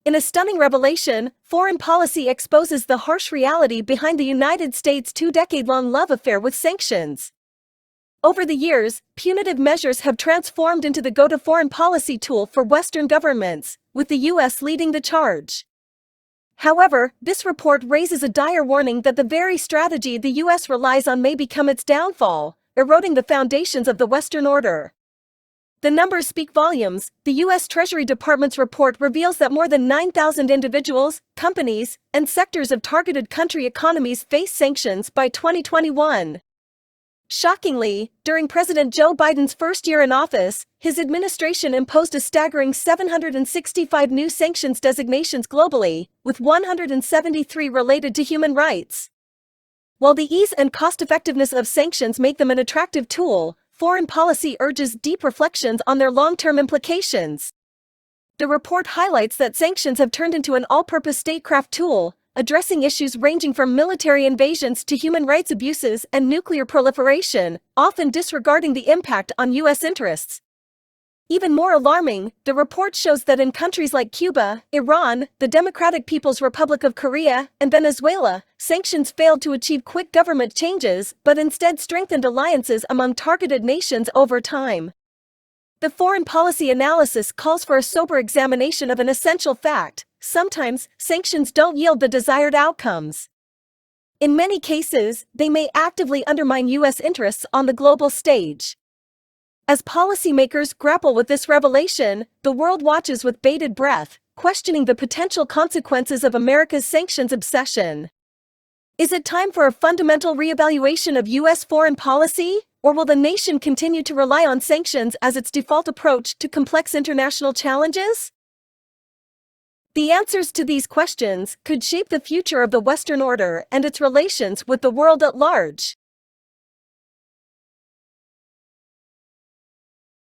In a stunning revelation, foreign policy exposes the harsh reality behind the United States' two-decade-long love affair with sanctions. Over the years, punitive measures have transformed into the go-to foreign policy tool for Western governments, with the U.S. leading the charge. However, this report raises a dire warning that the very strategy the U.S. relies on may become its downfall, eroding the foundations of the Western order. The numbers speak volumes. The U.S. Treasury Department's report reveals that more than 9,000 individuals, companies, and sectors of targeted country economies face sanctions by 2021. Shockingly, during President Joe Biden's first year in office, his administration imposed a staggering 765 new sanctions designations globally, with 173 related to human rights. While the ease and cost-effectiveness of sanctions make them an attractive tool, foreign policy urges deep reflections on their long-term implications. The report highlights that sanctions have turned into an all-purpose statecraft tool, addressing issues ranging from military invasions to human rights abuses and nuclear proliferation, often disregarding the impact on U.S. interests. Even more alarming, the report shows that in countries like Cuba, Iran, the Democratic People's Republic of Korea, and Venezuela, sanctions failed to achieve quick government changes but instead strengthened alliances among targeted nations over time. The foreign policy analysis calls for a sober examination of an essential fact: sometimes, sanctions don't yield the desired outcomes. In many cases, they may actively undermine U.S. interests on the global stage. As policymakers grapple with this revelation, the world watches with bated breath, questioning the potential consequences of America's sanctions obsession. Is it time for a fundamental reevaluation of U.S. foreign policy, or will the nation continue to rely on sanctions as its default approach to complex international challenges? The answers to these questions could shape the future of the Western order and its relations with the world at large.